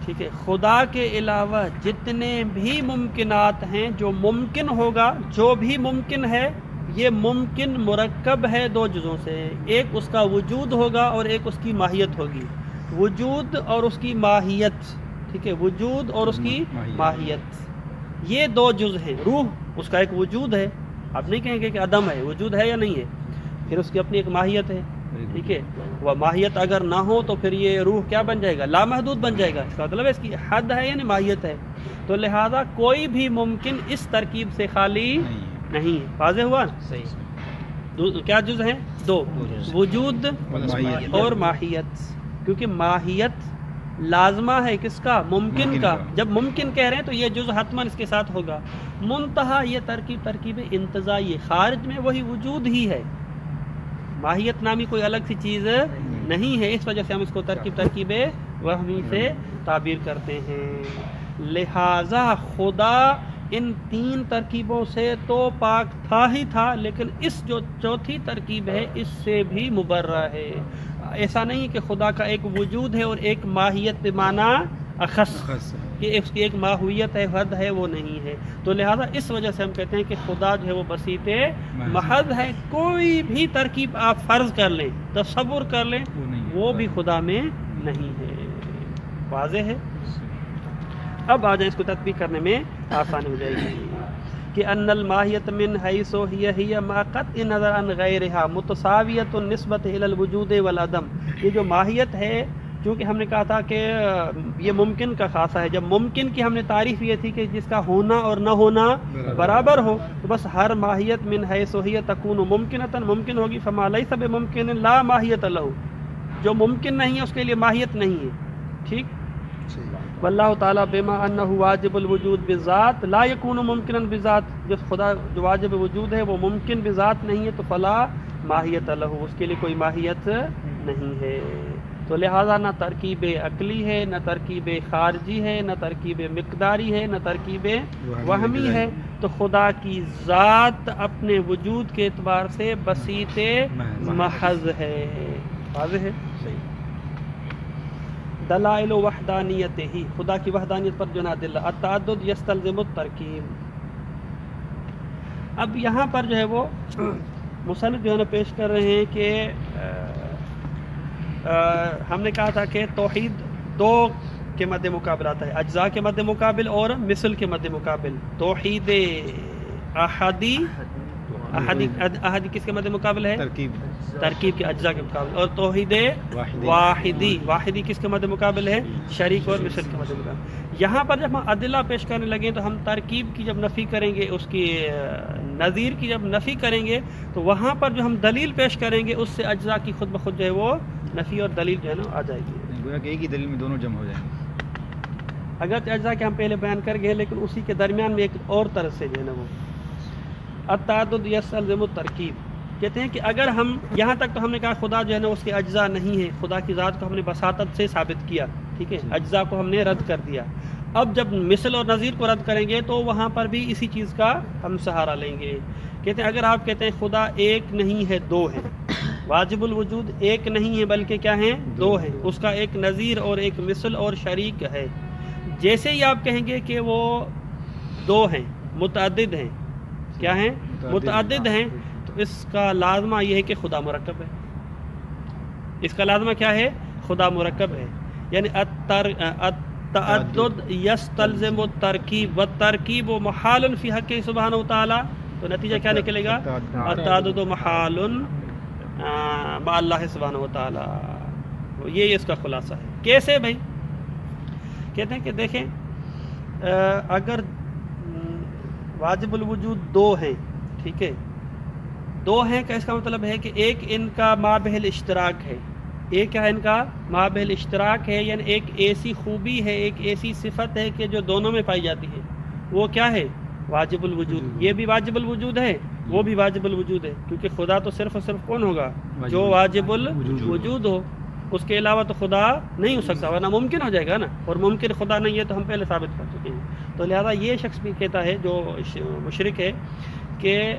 [SPEAKER 1] ٹھیک ہے. خدا کے علاوہ جتنے بھی ممکنات ہیں, جو ممکن ہوگا, جو بھی ممکن ہے, یہ ممکن مرکب ہے دو جزوں سے. ایک اس کا وجود ہوگا اور ایک اس کی ماہیت ہوگی. وجود اور اس کی ماہیت, ٹھیک ہے, وجود اور اس کی ماہیت, یہ دو جز ہیں. روح اس کا ایک وجود ہے, آپ نہیں کہیں گے کہ عدم ہے, وجود ہے یا نہیں ہے. پھر اس کی اپنی ایک ماہیت ہے, ٹھیک ہے. وہ ماہیت اگر نہ ہو تو پھر یہ روح کیا بن جائے گا, لامحدود بن جائے گا. اس کا مطلب ہے اس کی حد ہے یعنی ماہیت ہے. تو لہذا کوئی بھی ممکن اس ترکیب سے خالی نہیں ہے. واضح ہوا؟
[SPEAKER 3] صحیح.
[SPEAKER 1] کیا جز ہیں؟ دو، وجود
[SPEAKER 2] ماہیت
[SPEAKER 1] اور ماہیت، کیونکہ ماہیت لازمہ ہے کس کا؟ ممکن کا. جب ممکن کہہ رہے ہیں تو یہ جز حتماً اس کے ساتھ ہوگا. منتہا یہ ترکیب انتزاعی، خارج میں وہی وجود ہی ہے، ماہیت نامی کوئی الگ سی چیز نہیں ہے. اس وجہ سے ہم اس کو ترکیب وہمی سے تعبیر کرتے ہیں. لہذا خدا ان تین ترکیبوں سے تو پاک تھا ہی تھا، لیکن اس جو چوتھی ترکیب ہے اس سے بھی مبرہ ہے. ایسا نہیں کہ خدا کا ایک وجود ہے اور ایک ماہیت بمعنی اخص، کہ اس کی ایک ماہویت ہے، حد ہے، وہ نہیں ہے. تو لہذا اس وجہ سے ہم کہتے ہیں کہ خدا جو ہے وہ بسیط محض ہے. کوئی بھی ترکیب آپ فرض کر لیں، تصور کر لیں، وہ بھی خدا میں نہیں ہے. واضح ہے؟ اب آ جائیں اس کو تطبیق کرنے میں آسانی ہو جائے گی کہ ان الماہیت من حیث ہی ما قطع نظر عن غیرها متساویۃ نسبت الی الوجود والعدم. یہ جو ماہیت ہے، چونکہ ہم نے کہا تھا کہ یہ ممکن کا خاصہ ہے. جب ممکن کی ہم نے تعریف یہ تھی کہ جس کا ہونا اور نہ ہونا برابر ہو، تو بس ہر ماہیت من حیث ہی تکون ممکنۃ، ممکن ہوگی. فما لیس بممکن لا ماہیت لہ، جو ممکن نہیں ہے اس کے لیے ماہیت نہیں ہے. ٹھیک. واللہ تعالیٰ بما انہ واجب الوجود بذات لا یکون ممکنا بذات، جس خدا جو واجب وجود ہے وہ ممکن بذات نہیں ہے، تو فلا ماہیت لہ، اس کے لیے کوئی ماہیت نہیں ہے. تو لہٰذا نہ ترکیب عقلی ہے، نہ ترکیب خارجی ہے، نہ ترکیب مقداری ہے، نہ ترکیب وہمی ہے. تو خدا کی ذات اپنے وجود کے اعتبار سے بسیط محض ہے. واضح ہے؟ صحیح. دلائل وحدانیت ہی، خدا کی وحدانیت پر جو نا دل التعدد یستلزم الترکیب. اب یہاں پر جو ہے وہ مصنف جو ہے نا پیش کر رہے ہیں کہ ہم نے کہا تھا کہ توحید دو کے مد مقابل آتا ہے، اجزاء کے مد مقابل اور مثل کے مد مقابل. توحید احدی احدی کس کے مد مقابل ہے؟ ترکیب کے اجزاء کے مقابل. اور توحید واحدی کس کے مد مقابل ہے؟ شریک اور مثل کے مد مقابل. یہاں پر جب ہم ادلہ پیش کرنے لگیں تو ہم ترکیب کی جب نفی کریں گے، اس کی نظیر کی جب نفی کریں گے، تو وہاں پر جو ہم دلیل پیش کریں گے اس سے اجزاء کی خود بخود جو ہے وہ نفی اور دلیل جو ہے نا آ جائے گی.
[SPEAKER 2] گویا کہ ایک ہی دلیل میں دونوں جمع ہو جائیں گے.
[SPEAKER 1] اگر اجزاء کے ہم پہلے بیان کر گئے، لیکن اسی کے درمیان میں ایک اور طرح سے جو ہے نا وہ التعدد یستلزم الترکیب. کہتے ہیں کہ اگر ہم یہاں تک تو ہم نے کہا خدا جو ہے نا اس کے اجزاء نہیں ہے، خدا کی ذات کو ہم نے بساطت سے ثابت کیا، ٹھیک ہے، اجزاء کو ہم نے رد کر دیا. اب جب مثل اور نظیر کو رد کریں گے تو وہاں پر بھی اسی چیز کا ہم سہارا لیں گے. کہتے ہیں اگر آپ کہتے ہیں خدا ایک نہیں ہے دو ہے، واجب الوجود ایک نہیں ہے بلکہ کیا ہیں؟ دو ہیں، اس کا ایک نظیر اور ایک مثل اور شریک ہے. جیسے ہی آپ کہیں گے کہ وہ دو ہیں، متعدد ہیں، کیا ہیں؟ متعدد ہیں، تو اس کا لازمہ یہ ہے کہ خدا مرکب ہے. اس کا لازمہ کیا ہے؟ خدا مرکب ہے. یعنی التعدد یستلزم الترکیب والترکیب محال فی حق سبحانہ وتعالی. تو نتیجہ کیا نکلے گا؟ التعدد محال مع اللہ سبحانہ وتعالی. یہ اس کا خلاصہ ہے. کیسے بھائی؟ کہتے ہیں کہ دیکھیں اگر واجب الوجود دو ہیں، ٹھیک ہے، دو ہیں کا اس کا مطلب ہے کہ ایک ان کا مابہل اشتراک ہے، ایک کیا ہے ان کا مابہل اشتراک ہے، یعنی ایک ایسی خوبی ہے، ایک ایسی صفت ہے کہ جو دونوں میں پائی جاتی ہے. وہ کیا ہے؟ واجب الوجود. یہ بھی واجب الوجود ہے، وہ بھی واجب الوجود ہے، کیونکہ خدا تو صرف اور صرف کون ہوگا؟ جو واجب الوجود ہو. اس کے علاوہ تو خدا نہیں ہو سکتا، ورنہ ممکن ہو جائے گا نا، اور ممکن خدا نہیں ہے تو ہم پہلے ثابت کر چکے ہیں. تو لہذا یہ شخص بھی کہتا ہے جو مشرک ہے کہ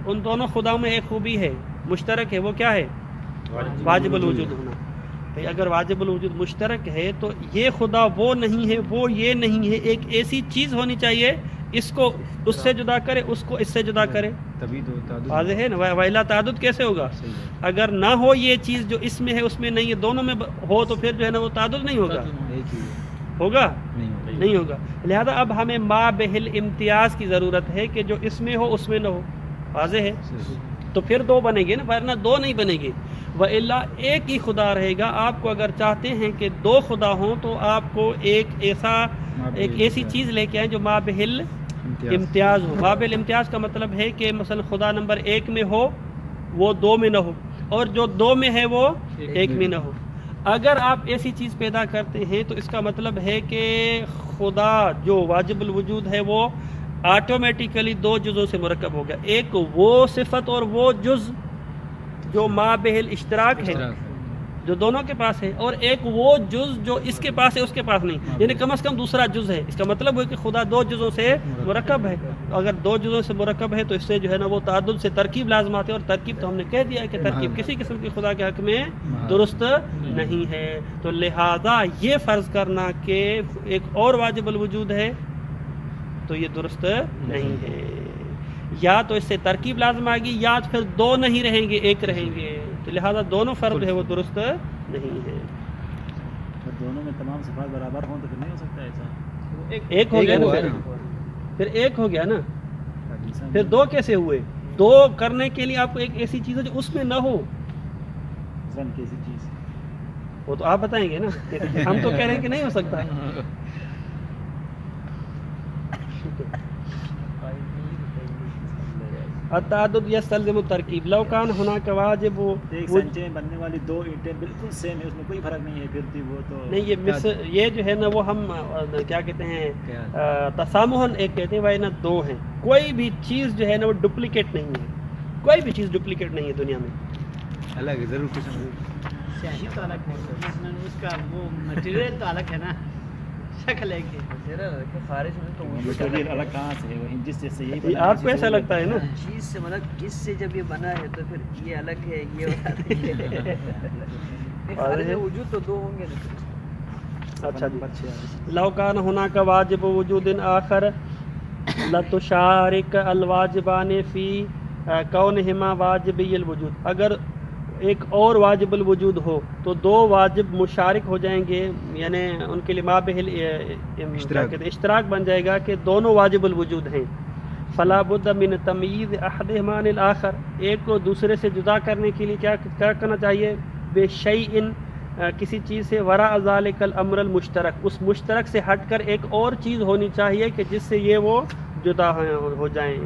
[SPEAKER 1] ان دونوں خداؤں میں ایک خوبی ہے، مشترک ہے. وہ کیا ہے؟ واجب الوجود ہونا. بھئی اگر واجب الوجود مشترک ہے تو یہ خدا وہ نہیں ہے، وہ یہ نہیں ہے. ایک ایسی چیز ہونی چاہیے اس کو اس سے جدا کرے، اس کو اس سے جدا کرے.
[SPEAKER 2] تبھی تو تعدد
[SPEAKER 1] واضح ہے نا. وَإِلَّا تعدد کیسے ہوگا؟ اگر نہ ہو یہ چیز جو اس میں ہے اس میں نہیں ہے، دونوں میں ہو تو پھر جو ہے نا وہ تعدد نہیں ہوگا. ہوگا؟ نہیں ہوگا. لہذا اب ہمیں مابہل امتیاز کی ضرورت ہے کہ جو اس میں ہو اس میں نہ ہو. واضح ہے؟ تو پھر دو بنے گے نا، ورنہ دو نہیں بنے گے. وَإِلَّا ایک ہی خدا رہے گا. آپ کو اگر چاہتے ہیں کہ دو خدا ہوں تو آپ کو ایک ایسی چیز لے کے آئیں جو مابہل امتیاز ہو. مابہل امتیاز کا مطلب ہے کہ مثلا خدا نمبر ایک میں ہو وہ 2 میں نہ ہو، اور جو 2 میں ہے وہ 1 میں نہ ہو۔ اگر آپ ایسی چیز پیدا کرتے ہیں تو اس کا مطلب ہے کہ خدا جو واجب الوجود ہے وہ آٹومیٹیکلی 2 جزوں سے مرکب ہو گیا، ایک وہ صفت اور وہ جز جو ما بہل اشتراک ہے جو دونوں کے پاس ہے، اور ایک وہ جز جو اس کے پاس ہے اس کے پاس نہیں، یعنی کم از کم دوسرا جز ہے۔ اس کا مطلب ہے کہ خدا 2 جزوں سے مرکب ہے، اگر 2 جزوں سے مرکب ہے تو اس سے جو ہے نا وہ تعدد سے ترکیب لازم آتے ہیں، اور ترکیب تو ہم نے کہہ دیا ہے کہ ترکیب کسی قسم کی خدا کے حق میں درست نہیں ہے۔ تو لہذا یہ فرض کرنا کہ ایک اور واجب الوجود ہے تو یہ درست نہیں ہے، یا تو اس سے ترکیب لازم آئے گی یا پھر 2 نہیں رہیں گے 1 رہیں گے، تو لہذا دونوں فرض ہے وہ درست نہیں ہے۔
[SPEAKER 2] اگر دونوں میں تمام صفات برابر ہوں تو پھر نہیں ہو سکتا ایسا؟
[SPEAKER 1] ایک ہو گیا نا، پھر 1 ہو گیا نا، پھر 2 کیسے ہوئے؟ 2 کرنے کے لیے آپ کو ایک ایسی چیز ہے جو اس میں نہ ہو،
[SPEAKER 2] زن کیسی چیز؟
[SPEAKER 1] وہ تو آپ بتائیں گے نا، ہم تو کہہ رہے ہیں کہ نہیں ہو سکتا۔ التعدد یستلزم الترکیب لو کان هناك واجب،
[SPEAKER 2] ایک سانچے میں بننے والی 2 اینٹیں بالکل سیم ہے، اس میں کوئی فرق نہیں ہے، پھر بھی وہ تو
[SPEAKER 1] نہیں، یہ جو ہے نا وہ ہم کیا کہتے ہیں تسامحاً ایک کہتے ہیں بھائی نا 2 ہیں، کوئی بھی چیز جو ہے نا وہ ڈپلیکیٹ نہیں ہے، کوئی بھی چیز ڈپلیکیٹ نہیں ہے دنیا میں،
[SPEAKER 2] الگ ہے ضرور کچھ
[SPEAKER 4] سیاہی تو الگ ہے، اس کا وہ مٹیریل تو الگ ہے نا، شکل ہے کہ
[SPEAKER 3] خارج میں تو
[SPEAKER 2] مٹیریل الگ کہاں سے ہے؟ وہی جس جیسے یہی
[SPEAKER 1] آپ کو ایسا لگتا ہے نا
[SPEAKER 3] چیز سے مطلب اس سے جب یہ بنا ہے تو پھر یہ الگ ہے، یہ خارج وجود تو 2 ہوں گے نا۔
[SPEAKER 1] اچھا جی، لو کان هناك واجب وجود آخر لتشارک الواجبان فی کونہما واجبی الوجود، اگر ایک اور واجب الوجود ہو تو 2 واجب مشارک ہو جائیں گے، یعنی ان کے لیے مابہل اشتراک بن جائے گا کہ دونوں واجب الوجود ہیں۔ فلا بد من تمییز احدہما عن الآخر، ایک کو دوسرے سے جدا کرنے کے لیے کیا کرنا چاہیے؟ بے شیء، کسی چیز سے، وراء ذلک الامر المشترک، اس مشترک سے ہٹ کر ایک اور چیز ہونی چاہیے کہ جس سے یہ وہ جدا ہو جائیں۔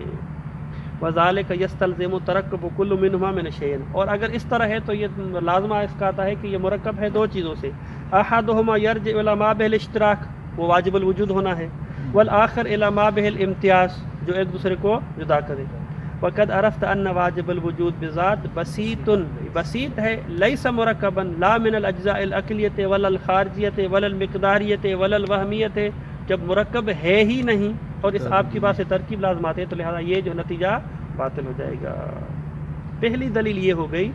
[SPEAKER 1] وذالک یستلزم ترکب کل منہما من شیء، اور اگر اس طرح ہے تو یہ لازمہ اس کا آتا ہے کہ یہ مرکب ہے 2 چیزوں سے، احدہما یرجع الی ما بہ الاشتراک، وہ واجب الوجود ہونا ہے، والآخر الی ما بہ الامتیاز، جو ایک دوسرے کو جدا کرے۔ وقد عرفت ان واجب الوجود بذات بسیط ہے، لیس مرکبا لا من الاجزاء العقلیۃ ولا الخارجیۃ ولا المقداریۃ ولا الوہمیۃ، جب مرکب ہے ہی نہیں اور اس آپ کی بات سے ترکیب لازم آتے ہیں تو لہذا یہ جو نتیجہ باطل ہو جائے گا۔ پہلی دلیل یہ ہو گئی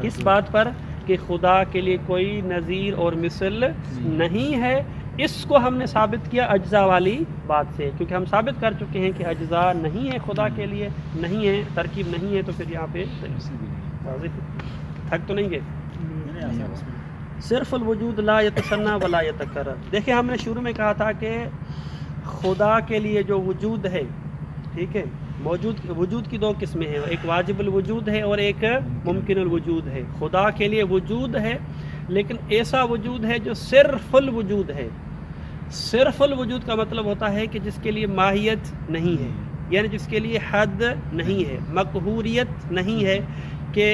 [SPEAKER 1] اس بات پر کہ خدا کے لیے کوئی نظیر اور مثل نہیں ہے، اس کو ہم نے ثابت کیا اجزاء والی بات سے، کیونکہ ہم ثابت کر چکے ہیں کہ اجزاء نہیں ہے خدا کے لیے، نہیں ہے ترکیب نہیں ہے، تو پھر یہاں پہ تھک تو نہیں گئے۔ صرف الوجود لا یتثنی ولا یتکرر، دیکھیں ہم نے شروع میں کہا تھا کہ خدا کے لیے جو وجود ہے، ٹھیک ہے، وجود کی 2 قسمیں ہیں، ایک واجب الوجود ہے اور ایک ممکن الوجود ہے۔ خدا کے لیے وجود ہے لیکن ایسا وجود ہے جو صرف الوجود ہے۔ صرف الوجود کا مطلب ہوتا ہے کہ جس کے لیے ماہیت نہیں ہے، یعنی جس کے لیے حد نہیں ہے، مقہوریت نہیں ہے کہ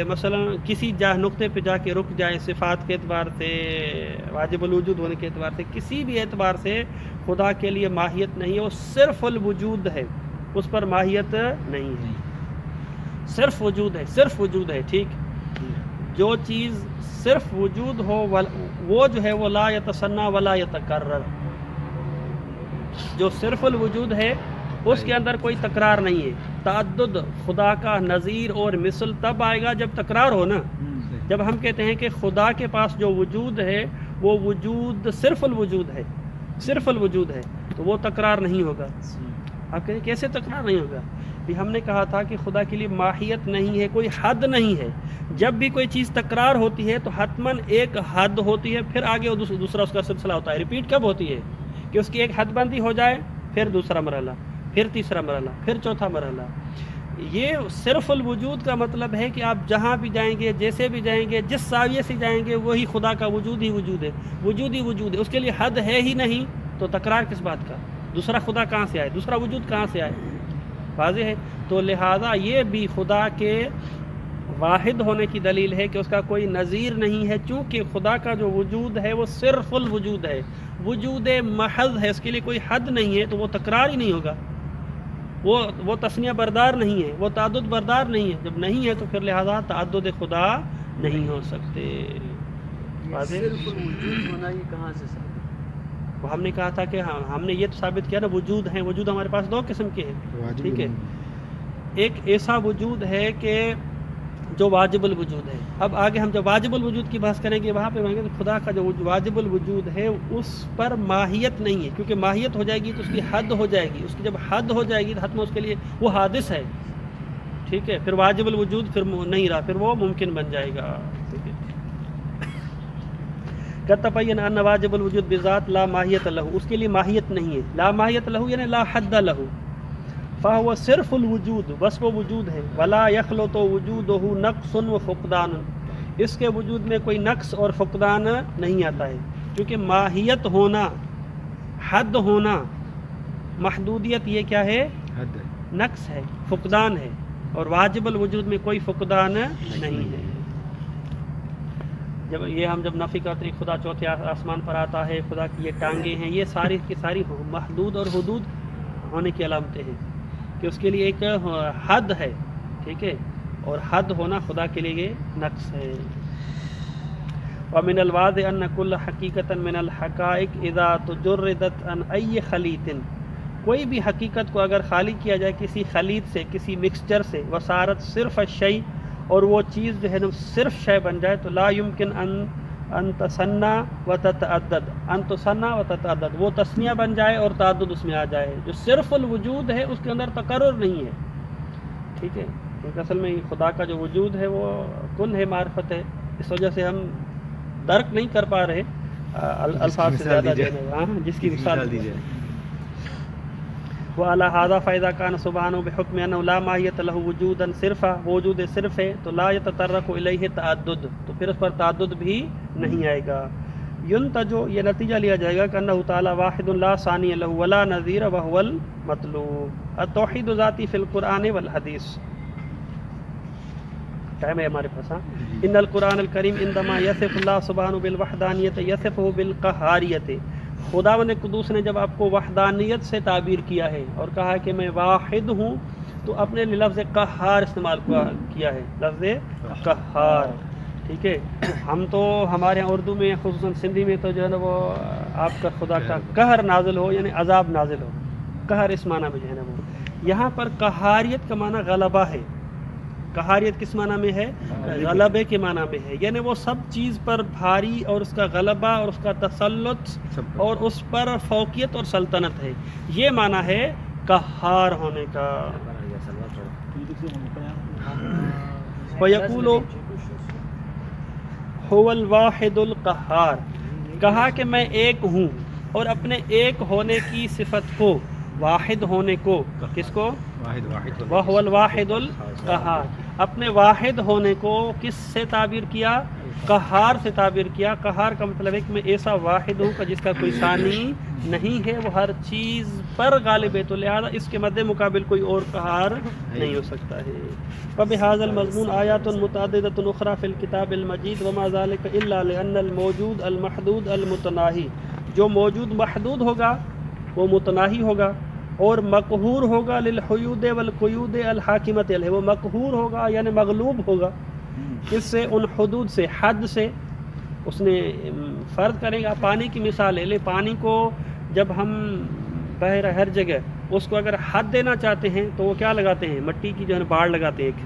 [SPEAKER 1] مثلا کسی نقطے پہ جا کے رک جائے، صفات کے اعتبار سے، واجب الوجود ہونے کے اعتبار سے، کسی بھی اعتبار سے خدا کے لیے ماہیت نہیں ہے، وہ صرف الوجود ہے، اس پر ماہیت نہیں ہے، صرف وجود ہے، ٹھیک۔ جو چیز صرف وجود ہو وہ جو ہے وہ لا یتثنی ولا یتکرر، جو صرف الوجود ہے اس کے اندر کوئی تکرار نہیں ہے۔ تعدد خدا کا نظیر اور مثل تب آئے گا جب تکرار ہو نا، جب ہم کہتے ہیں کہ خدا کے پاس جو وجود ہے وہ وجود صرف الوجود ہے تو وہ تکرار نہیں ہوگا۔ آپ کہیں کیسے تکرار نہیں ہوگا؟ بھی ہم نے کہا تھا کہ خدا کے لیے ماہیت نہیں ہے، کوئی حد نہیں ہے، جب بھی کوئی چیز تکرار ہوتی ہے تو حتماً ایک حد ہوتی ہے، پھر آگے دوسرا اس کا سلسلہ ہوتا ہے۔ ریپیٹ کب ہوتی ہے؟ کہ اس کی ایک حد بندی ہو جائے، پھر دوسرا مرحلہ، پھر تیسرا مرحلہ، پھر چوتھا مرحلہ۔ یہ صرف الوجود کا مطلب ہے کہ آپ جہاں بھی جائیں گے، جیسے بھی جائیں گے، جس زاویے سے جائیں گے، وہی خدا کا وجود ہی وجود ہے، اس کے لیے حد ہے ہی نہیں، تو تکرار کس بات کا؟ دوسرا خدا کہاں سے آئے، دوسرا وجود کہاں سے آئے؟ واضح ہے۔ تو لہٰذا یہ بھی خدا کے واحد ہونے کی دلیل ہے کہ اس کا کوئی نظیر نہیں ہے، چونکہ خدا کا جو وجود ہے وہ صرف الوجود ہے، وجود محض ہے، اس کے لیے کوئی حد نہیں ہے، تو وہ تکرار ہی نہیں ہوگا، وہ تثنیہ بردار نہیں ہے، وہ تعدد بردار نہیں ہے، جب نہیں ہے تو پھر لہذا تعدد خدا نہیں ہو سکتے۔ واضح؟
[SPEAKER 3] صرف الوجود ہونا یہ کہاں سے ثابت؟
[SPEAKER 1] وہ ہم نے کہا تھا کہ ہم نے یہ تو ثابت کیا نا، وجود ہیں، وجود ہمارے پاس دو قسم کے ہیں، ٹھیک ہے، ایک ایسا وجود ہے کہ جو واجب الوجود ہے۔ اب آگے ہم جب واجب الوجود کی بحث کریں گے وہاں پہ کہیں گے کہ خدا کا جو واجب الوجود ہے اس پر ماہیت نہیں ہے، کیونکہ ماہیت ہو جائے گی تو اس کی حد ہو جائے گی، اس کی جب حد ہو جائے گی تو حتم اس کے لیے وہ حادث ہے، ٹھیک ہے، پھر واجب الوجود پھر نہیں رہا، پھر وہ ممکن بن جائے گا، ٹھیک ہے۔ کتبین ان واجب الوجود بذات لا ماہیت لہ، اس کے لیے ماہیت نہیں ہے، لا ماہیت لہ یعنی لا حد لہ، فہو صرف الوجود، بس وہ وجود ہے، ولا یخلط وجودہ نقص و فقدان، اس کے وجود میں کوئی نقص اور فقدان نہیں آتا ہے، کیونکہ ماہیت ہونا، حد ہونا، محدودیت یہ کیا ہے؟ نقص ہے، فقدان ہے، اور واجب الوجود میں کوئی فقدان نہیں ہے۔ جب نفی کرتے ہیں خدا چوتھے آسمان پر آتا ہے، خدا کی یہ ٹانگیں ہیں، یہ ساری کی ساری محدود اور حدود ہونے کی علامتیں ہیں کہ اس کے لیے ایک حد ہے، ٹھیک ہے، اور حد ہونا خدا کے لیے نقص ہے۔ ومن الواضح ان کل حقیقت من الحقائق اذا تجردت عن ای خلیط، کوئی بھی حقیقت کو اگر خالی کیا جائے کسی خلیط سے، کسی مکسچر سے، وصارت صرف الشیء، اور وہ چیز جو ہے نا صرف شے بن جائے، تو لا یمکن ان تصنع و تتعدد، ان تصنع و تتعدد، وہ تثنیہ بن جائے اور تعدد اس میں آ جائے۔ جو صرف الوجود ہے اس کے اندر تکرر نہیں ہے، ٹھیک ہے، کیونکہ اصل میں خدا کا جو وجود ہے وہ کن ہے، معرفت ہے، اس وجہ سے ہم درک نہیں کر پا رہے الفاظ سے زیادہ جس کی مثال دیجیے۔ وعلی ھذا فاذا کان سبحانہ بحکم انہ لا ماہیت لہ وجودا صرفا، وجود صرف ہے تو لا یتطرق الیہ تعدد، تو پھر اس پر تعدد بھی نہیں آئے گا۔ ینتج، یہ نتیجہ لیا جائے گا کہ انہ تعالی واحد لا ثانی لہ ولا نظیر وہو المطلوب۔ التوحید ذاتی فی القرآن والحدیث، ٹائم ہے ہمارے پاس، ان القرآن الکریم عندما یصف اللہ سبحانہ بالوحدانیت یصفہ بالقہاریت، خداوند قدوس نے جب آپ کو وحدانیت سے تعبیر کیا ہے اور کہا کہ میں واحد ہوں، تو اپنے لیے لفظ قہار استعمال کیا ہے، لفظ قہار، ٹھیک ہے۔ ہم تو ہمارے یہاں اردو میں خصوصاً سندھی میں تو جو ہے نا وہ آپ کا خدا کا قہر نازل ہو یعنی عذاب نازل ہو، قہر اس معنی میں جو ہے نا وہ، یہاں پر قہاریت کا معنی غلبہ ہے۔ قہاریت کس معنی میں ہے؟ غلبے کے معنی میں ہے، یعنی وہ سب چیز پر بھاری اور اس کا غلبہ اور اس کا تسلط اور اس پر فوقیت اور سلطنت ہے، یہ معنی ہے قہار ہونے کا۔ وَيَقُولُ هُوَ الْوَاحِدُ الْقَهَّارُ، کہا کہ میں ایک ہوں، اور اپنے ایک ہونے کی صفت کو، واحد ہونے کو، کس کو؟ وَهُوَ الْوَاحِدُ الْقَهَّارُ، اپنے واحد ہونے کو کس سے تعبیر کیا؟ قہار سے تعبیر کیا۔ قہار کا مطلب ہے کہ میں ایسا واحد ہوں کہ جس کا کوئی ثانی نہیں ہے، وہ ہر چیز پر غالب ہے، تو لہذا اس کے مد مقابل کوئی اور قہار نہیں ہو سکتا ہے۔ فبہذا المضمون آیات متعددۃ اخرى فی الکتاب المجید وما ذلک الا لان الموجود المحدود المتناہی، جو موجود محدود ہوگا وہ متناہی ہوگا اور مقہور ہوگا، للحیود والقیود الحاکمۃ علیہ، وہ مقہور ہوگا یعنی مغلوب ہوگا، کس سے؟ ان حدود سے، حد سے۔ اس نے فرض کرے گا، پانی کی مثال ہے، لے پانی کو جب ہم بہ رہا ہر جگہ، اس کو اگر حد دینا چاہتے ہیں تو وہ کیا لگاتے ہیں؟ مٹی کی جو ہے باڑ لگاتے ہیں ایک،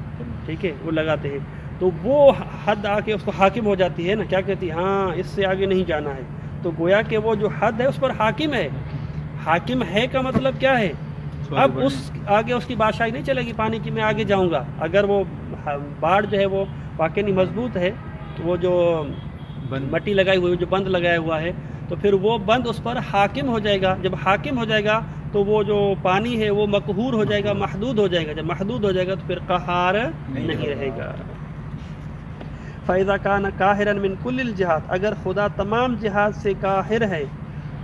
[SPEAKER 1] ٹھیک ہے، وہ لگاتے ہیں، تو وہ حد آ کے اس کو حاکم ہو جاتی ہے نا، کیا کہتی ہے؟ ہاں اس سے آگے نہیں جانا ہے، تو گویا کہ وہ جو حد ہے اس پر حاکم ہے۔ حاکم ہے کا مطلب کیا ہے؟ اب اس آگے اس کی بادشاہی نہیں چلے گی پانی کی، میں آگے جاؤں گا، اگر وہ باڑ جو ہے وہ واقعی نہیں مضبوط ہے، تو وہ جو مٹی لگائی ہوئی، جو بند لگایا ہوا ہے، تو پھر وہ بند اس پر حاکم ہو جائے گا۔ جب حاکم ہو جائے گا تو وہ جو پانی ہے وہ مقہور ہو جائے گا، محدود ہو جائے گا، جب محدود ہو جائے گا تو پھر قہار نہیں رہے گا۔ فَإِذَا كَانَ قَاهِرًا مِنْ كُلِّ الْجِهَاتِ، اگر خدا تمام جہات سے قاہر ہے،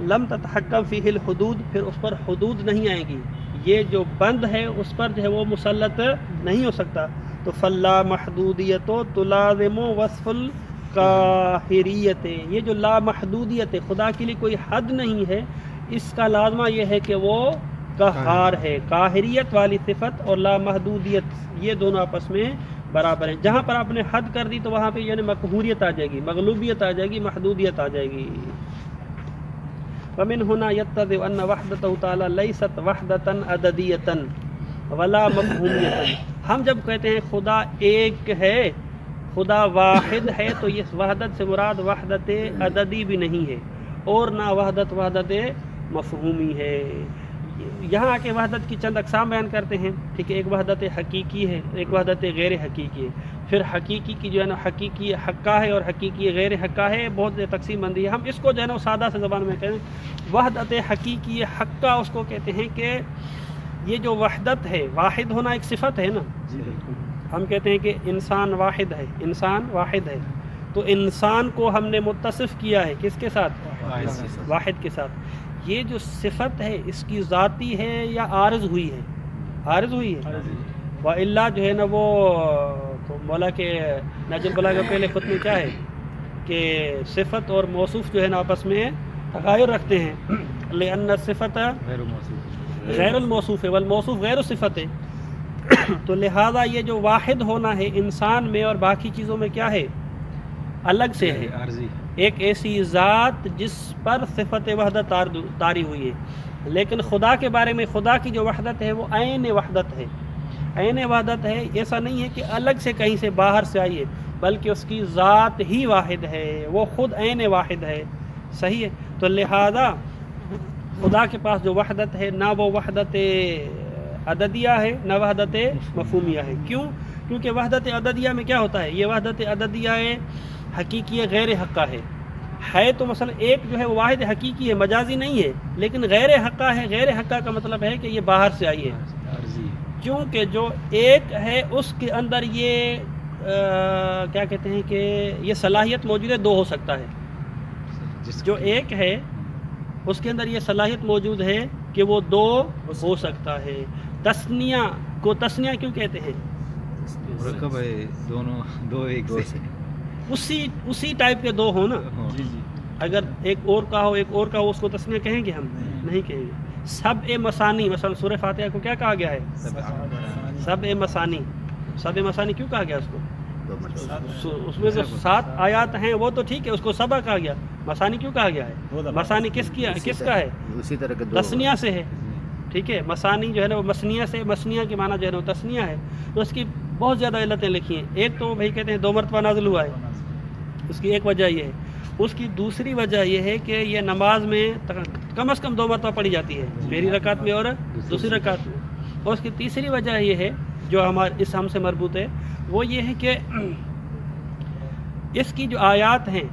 [SPEAKER 1] لم تتحکم فیہ الحدود، پھر اس پر حدود نہیں آئیں گی، یہ جو بند ہے اس پر جو ہے وہ مسلط نہیں ہو سکتا۔ تو فلا محدودیت و تلازم وصف القاہریت، یہ جو لا محدودیت ہے، خدا کے لیے کوئی حد نہیں ہے، اس کا لازمہ یہ ہے کہ وہ قہار ہے۔ قاہریت والی صفت اور لا محدودیت یہ دونوں آپس میں برابر ہیں۔ جہاں پر آپ نے حد کر دی تو وہاں پہ یعنی مقہوریت آ جائے گی، مغلوبیت آ جائے گی، محدودیت آ جائے گی۔ ومن هنا يتضح ان وحدته تعالی لیست وحدتا عددیتا ولا مفہومیتا۔ ہم جب کہتے ہیں خدا ایک ہے، خدا واحد ہے، تو یہ وحدت سے مراد وحدت عددی بھی نہیں ہے اور نہ وحدت مفہومی ہے۔ یہاں آ کے وحدت کی چند اقسام بیان کرتے ہیں، ٹھیک ہے، ایک وحدت حقیقی ہے، ایک وحدت غیر حقیقی ہے۔ پھر حقیقی کی جو ہے نا حقیقی حقہ ہے اور حقیقی غیر حقہ ہے، بہت تقسیم بندی ہے۔ ہم اس کو جو ہے نا سادہ سے زبان میں کہیں وحدت حقیقی حقہ اس کو کہتے ہیں کہ یہ جو وحدت ہے، واحد ہونا ایک صفت ہے نا، ہم کہتے ہیں کہ انسان واحد ہے، انسان واحد ہے، تو انسان کو ہم نے متصف کیا ہے کس کے ساتھ؟ واحد کے ساتھ۔ یہ جو صفت ہے اس کی ذاتی ہے یا عارض ہوئی ہے؟ عارض ہوئی ہے، وَإِلَّا جو ہے نا وہ مولا کے نجم البلاغہ پہلے خود میں کیا ہے کہ صفت اور موصوف جو ہے نا آپس میں تغایر رکھتے ہیں، لأن الصفت غیر الموصوف ہے والموصوف غیر الصفت ہے، تو لہذا یہ جو واحد ہونا ہے انسان میں اور باقی چیزوں میں کیا ہے؟ الگ سے ہے، ایک ایسی ذات جس پر صفت وحدت طاری ہوئی ہے۔ لیکن خدا کے بارے میں خدا کی جو وحدت ہے وہ عین وحدت ہے، عین وحدت ہے، ایسا نہیں ہے کہ الگ سے کہیں سے باہر سے آئی ہے، بلکہ اس کی ذات ہی واحد ہے، وہ خود عین واحد ہے، صحیح ہے۔ تو لہذا خدا کے پاس جو وحدت ہے نہ وہ وحدت عددیہ ہے نہ وحدت مفہومیہ ہے۔ کیوں؟ کیونکہ وحدت عددیہ میں کیا ہوتا ہے؟ یہ وحدت عددیہ حقیقی غیر حقہ ہے تو مثلا ایک جو ہے وہ واحد حقیقی ہے، مجازی نہیں ہے، لیکن غیر حقہ ہے۔ غیر حقہ کا مطلب ہے کہ یہ باہر سے آئی ہے، کیونکہ جو ایک ہے اس کے اندر یہ کیا کہتے ہیں کہ یہ صلاحیت موجود ہے، دو ہو سکتا ہے۔ جو ایک ہے اس کے اندر یہ صلاحیت موجود ہے کہ وہ دو ہو سکتا ہے۔ تثنیہ کو تثنیہ کیوں کہتے ہیں؟
[SPEAKER 2] مرکب ہے، دونوں دو ایک سے
[SPEAKER 1] اسی ٹائپ کے دو ہو نا، اگر ایک اور کا ہو ایک اور کا ہو اس کو تثنیہ کہیں گے؟ ہم نہیں کہیں گے۔ سبع مثانی، مثلا سورہ فاتحہ کو کیا کہا گیا ہے؟ سبع مثانی۔ سبع مثانی کیوں کہا گیا اس کو؟ اس میں جو 7 آیات ہیں وہ تو ٹھیک ہے، اس کو سبع کہا گیا، مثانی کیوں کہا گیا ہے؟ مثانی کس کا ہے؟ تثنیہ سے ہے، ٹھیک ہے۔ مثانی جو ہے نا وہ مسنیہ سے، مسنیہ کے معنی جو ہے نا وہ تثنیہ ہے، تو اس کی بہت زیادہ علتیں لکھی ہیں۔ ایک تو بھائی کہتے ہیں 2 مرتبہ نازل ہوا ہے، اس کی ایک وجہ یہ ہے۔ اس کی دوسری وجہ یہ ہے کہ یہ نماز میں کم از کم 2 مرتبہ پڑھی جاتی ہے، پہلی رکعت میں اور دوسری رکعت میں۔ اور اس کی تیسری وجہ یہ ہے جو ہمارے اس ہم سے مربوط ہے، وہ یہ ہے کہ اس کی جو آیات ہیں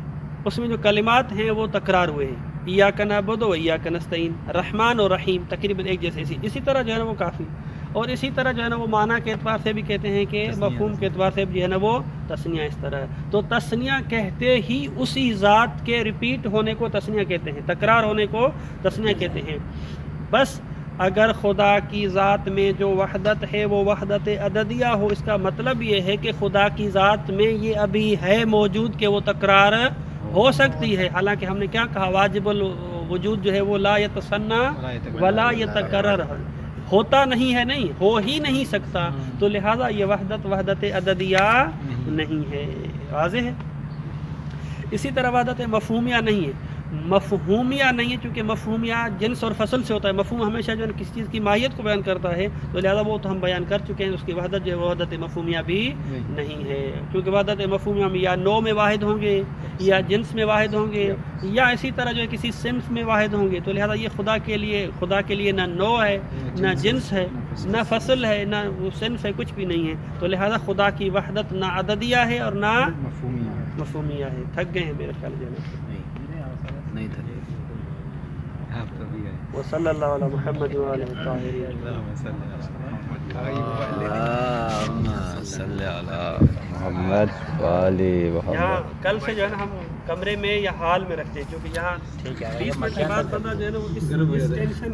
[SPEAKER 1] اس میں جو کلمات ہیں وہ تکرار ہوئے ہیں، ایاک نعبد و ایاک نستعین، رحمان اور رحیم تقریباً ایک جیسے، اسی طرح جو ہے نا وہ کافی، اور اسی طرح جو ہے نا وہ معنی کے اعتبار سے بھی کہتے ہیں کہ مفہوم کے اعتبار سے بھی جو ہے نا وہ تثنیہ اس طرح ہے۔ تو تثنیہ کہتے ہی اسی ذات کے ریپیٹ ہونے کو تثنیہ کہتے ہیں، تکرار ہونے کو تثنیہ کہتے ہیں۔ بس اگر خدا کی ذات میں جو وحدت ہے وہ وحدت عددیہ ہو، اس کا مطلب یہ ہے کہ خدا کی ذات میں یہ ابھی ہے موجود کہ وہ تکرار ہو سکتی ہے۔ حالانکہ ہم نے کیا کہا؟ واجب الوجود جو ہے وہ لا یتثنی ولا یتکرر، ہوتا نہیں ہے، نہیں ہو ہی نہیں سکتا، تو لہٰذا یہ وحدت عددیہ نہیں ہے، واضح ہے۔ اسی طرح وحدت مفہومیہ نہیں ہے، مفہومیہ نہیں ہے کیونکہ مفہومیہ جنس اور فصل سے ہوتا ہے۔ مفہوم ہمیشہ جو ہے کسی چیز کی ماہیت کو بیان کرتا ہے، تو لہذا وہ تو ہم بیان کر چکے ہیں، اس کی وحدت جو ہے وحدت مفہومیہ بھی نہیں ہے، کیونکہ وحدت مفہومیہ میں یا نوع میں واحد ہوں گے یا جنس میں واحد ہوں گے یا اسی طرح جو ہے کسی صنف میں واحد ہوں گے، تو لہذا یہ خدا کے لیے نہ نوع ہے نہ جنس ہے نہ فصل ہے نہ وہ صنف ہے، کچھ بھی نہیں ہے، تو لہذا خدا کی وحدت نہ عددیہ ہے اور نہ مفہومیہ ہے۔ تھک گئے ہیں میرے خیال جو ہے
[SPEAKER 2] نہیں تھا، آپ تو بھی ہے۔
[SPEAKER 1] وصلی اللہ علی محمد وعلی الطاہرین۔
[SPEAKER 2] اللہم صلی علی
[SPEAKER 5] محمد وعلی محمد۔
[SPEAKER 1] یہاں کل سے جو ہے نا ہم کمرے میں یا ہال میں رکھتے ہیں، کیونکہ یہاں 20 منٹ کے بعد بندہ جو ہے نا وہ اس ٹینشن